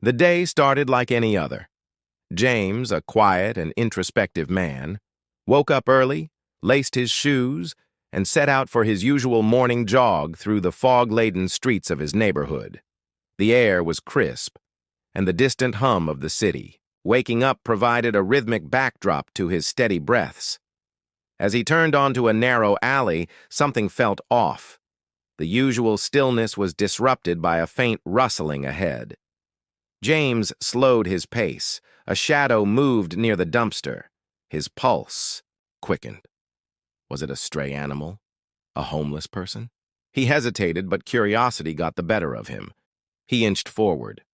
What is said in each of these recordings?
The day started like any other. James, a quiet and introspective man, woke up early, laced his shoes, and set out for his usual morning jog through the fog-laden streets of his neighborhood. The air was crisp, and the distant hum of the city, waking up, provided a rhythmic backdrop to his steady breaths. As he turned onto a narrow alley, something felt off. The usual stillness was disrupted by a faint rustling ahead. James slowed his pace. A shadow moved near the dumpster. His pulse quickened. Was it a stray animal? A homeless person? He hesitated, but curiosity got the better of him. He inched forward.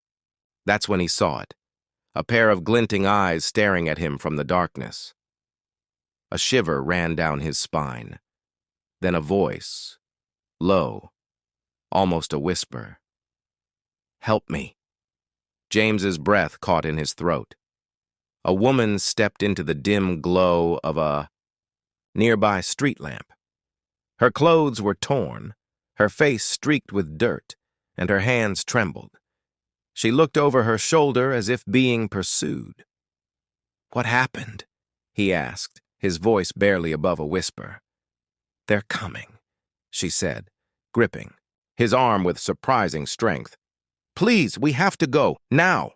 That's when he saw it. A pair of glinting eyes staring at him from the darkness. A shiver ran down his spine. Then a voice, low, almost a whisper. "Help me." James's breath caught in his throat. A woman stepped into the dim glow of a nearby street lamp. Her clothes were torn, her face streaked with dirt, and her hands trembled. She looked over her shoulder as if being pursued. "What happened?" he asked, his voice barely above a whisper. "They're coming," she said, gripping his arm with surprising strength. "Please, we have to go, now."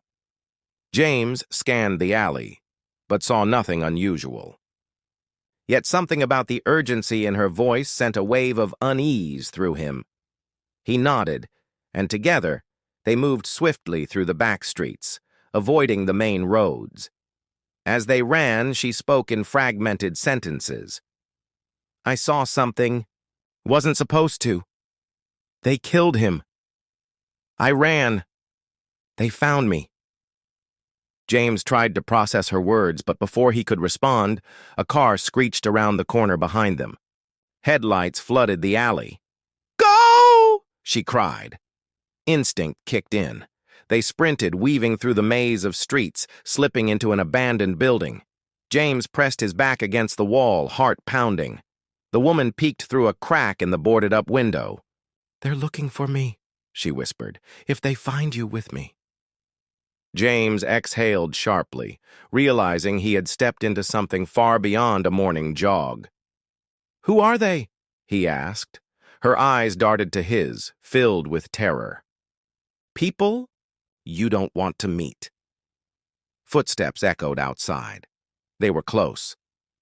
James scanned the alley, but saw nothing unusual. Yet something about the urgency in her voice sent a wave of unease through him. He nodded, and together they moved swiftly through the back streets, avoiding the main roads. As they ran, she spoke in fragmented sentences. "I saw something. Wasn't supposed to. They killed him. I ran. They found me." James tried to process her words, but before he could respond, a car screeched around the corner behind them. Headlights flooded the alley. "Go!" she cried. Instinct kicked in. They sprinted, weaving through the maze of streets, slipping into an abandoned building. James pressed his back against the wall, heart pounding. The woman peeked through a crack in the boarded-up window. "They're looking for me," she whispered. "If they find you with me." James exhaled sharply, realizing he had stepped into something far beyond a morning jog. "Who are they?" he asked. Her eyes darted to his, filled with terror. "People you don't want to meet." Footsteps echoed outside. They were close.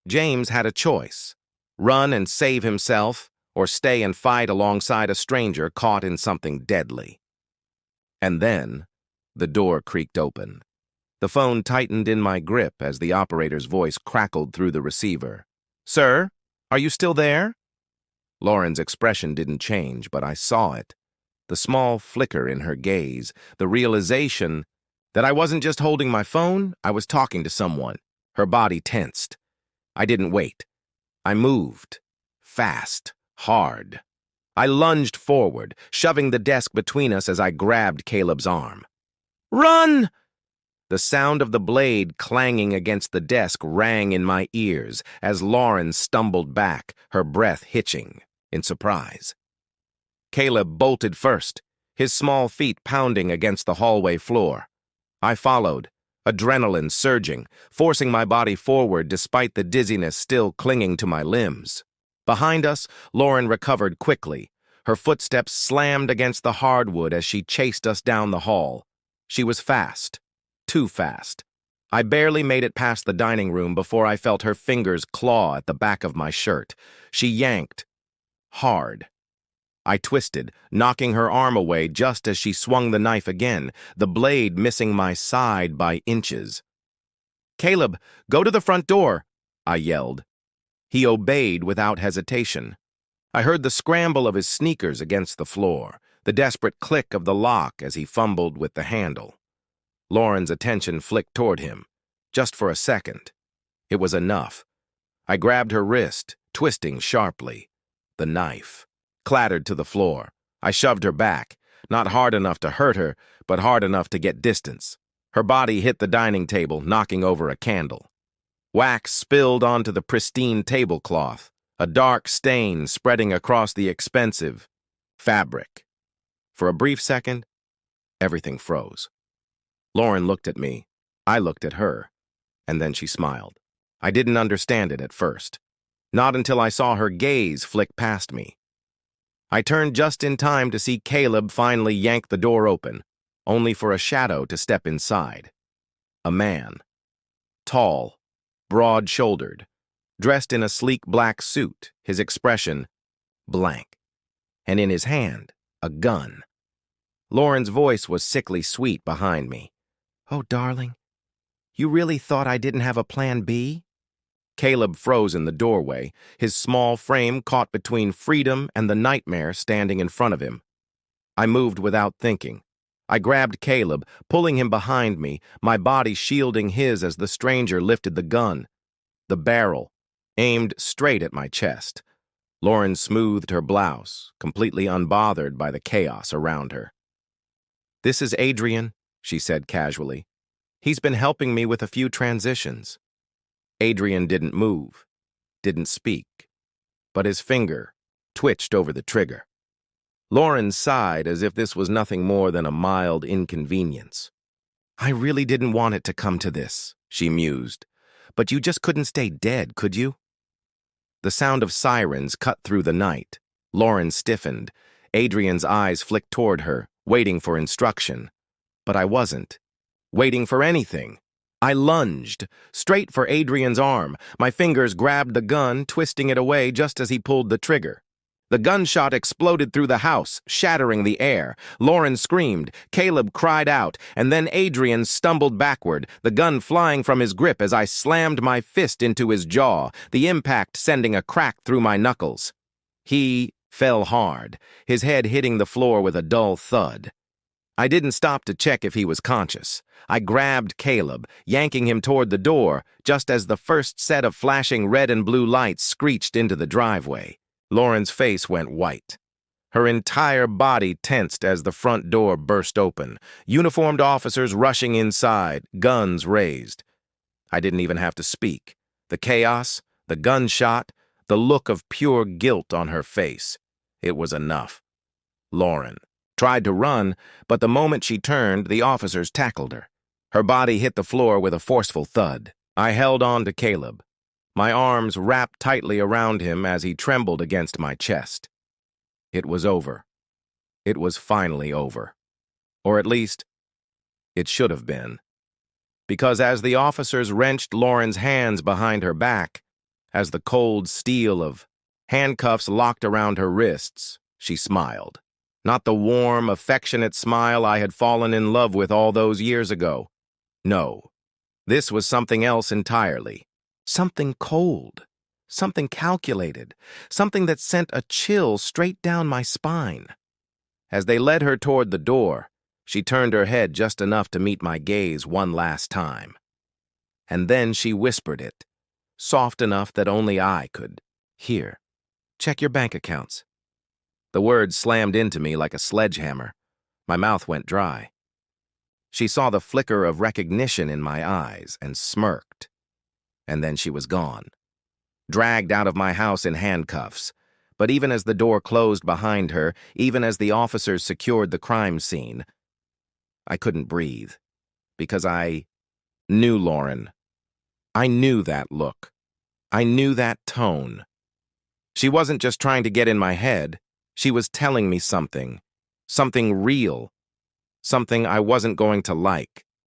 James had a choice: run and save himself, or stay and fight alongside a stranger caught in something deadly. And then the door creaked open. The phone tightened in my grip as the operator's voice crackled through the receiver. "Sir, are you still there?" Lauren's expression didn't change, but I saw it. The small flicker in her gaze, the realization that I wasn't just holding my phone, I was talking to someone. Her body tensed. I didn't wait. I moved. Fast. Hard. I lunged forward, shoving the desk between us as I grabbed Caleb's arm. "Run!" The sound of the blade clanging against the desk rang in my ears as Lauren stumbled back, her breath hitching in surprise. Caleb bolted first, his small feet pounding against the hallway floor. I followed, adrenaline surging, forcing my body forward despite the dizziness still clinging to my limbs. Behind us, Lauren recovered quickly. Her footsteps slammed against the hardwood as she chased us down the hall. She was fast. Too fast. I barely made it past the dining room before I felt her fingers claw at the back of my shirt. She yanked. Hard. I twisted, knocking her arm away just as she swung the knife again, the blade missing my side by inches. "Caleb, go to the front door," I yelled. He obeyed without hesitation. I heard the scramble of his sneakers against the floor, the desperate click of the lock as he fumbled with the handle. Lauren's attention flicked toward him, just for a second. It was enough. I grabbed her wrist, twisting sharply. The knife clattered to the floor. I shoved her back, not hard enough to hurt her, but hard enough to get distance. Her body hit the dining table, knocking over a candle. Wax spilled onto the pristine tablecloth, a dark stain spreading across the expensive fabric. For a brief second, everything froze. Lauren looked at me. I looked at her, and then she smiled. I didn't understand it at first. Not until I saw her gaze flick past me. I turned just in time to see Caleb finally yank the door open, only for a shadow to step inside. A man. Tall, broad-shouldered, dressed in a sleek black suit, his expression blank, and in his hand, a gun. Lauren's voice was sickly sweet behind me. "Oh, darling, you really thought I didn't have a plan B?" Caleb froze in the doorway, his small frame caught between freedom and the nightmare standing in front of him. I moved without thinking. I grabbed Caleb, pulling him behind me, my body shielding his as the stranger lifted the gun. The barrel, aimed straight at my chest. Lauren smoothed her blouse, completely unbothered by the chaos around her. "This is Adrian," she said casually. "He's been helping me with a few transitions." Adrian didn't move, didn't speak, but his finger twitched over the trigger. Lauren sighed as if this was nothing more than a mild inconvenience. "I really didn't want it to come to this," she mused. "But you just couldn't stay dead, could you?" The sound of sirens cut through the night. Lauren stiffened. Adrian's eyes flicked toward her, waiting for instruction. But I wasn't waiting for anything. I lunged, straight for Adrian's arm. My fingers grabbed the gun, twisting it away just as he pulled the trigger. The gunshot exploded through the house, shattering the air. Lauren screamed, Caleb cried out, and then Adrian stumbled backward, the gun flying from his grip as I slammed my fist into his jaw, the impact sending a crack through my knuckles. He fell hard, his head hitting the floor with a dull thud. I didn't stop to check if he was conscious. I grabbed Caleb, yanking him toward the door, just as the first set of flashing red and blue lights screeched into the driveway. Lauren's face went white. Her entire body tensed as the front door burst open, uniformed officers rushing inside, guns raised. I didn't even have to speak. The chaos, the gunshot, the look of pure guilt on her face. It was enough. Lauren tried to run, but the moment she turned, the officers tackled her. Her body hit the floor with a forceful thud. I held on to Caleb, my arms wrapped tightly around him as he trembled against my chest. It was over. It was finally over. Or at least, it should have been. Because as the officers wrenched Lauren's hands behind her back, as the cold steel of handcuffs locked around her wrists, she smiled. Not the warm, affectionate smile I had fallen in love with all those years ago. No, this was something else entirely. Something cold, something calculated, something that sent a chill straight down my spine. As they led her toward the door, she turned her head just enough to meet my gaze one last time. And then she whispered it, soft enough that only I could hear. "Check your bank accounts." The words slammed into me like a sledgehammer. My mouth went dry. She saw the flicker of recognition in my eyes and smirked. And then she was gone, dragged out of my house in handcuffs. But even as the door closed behind her, even as the officers secured the crime scene, I couldn't breathe, because I knew Lauren. I knew that look. I knew that tone. She wasn't just trying to get in my head. She was telling me something real, something I wasn't going to like.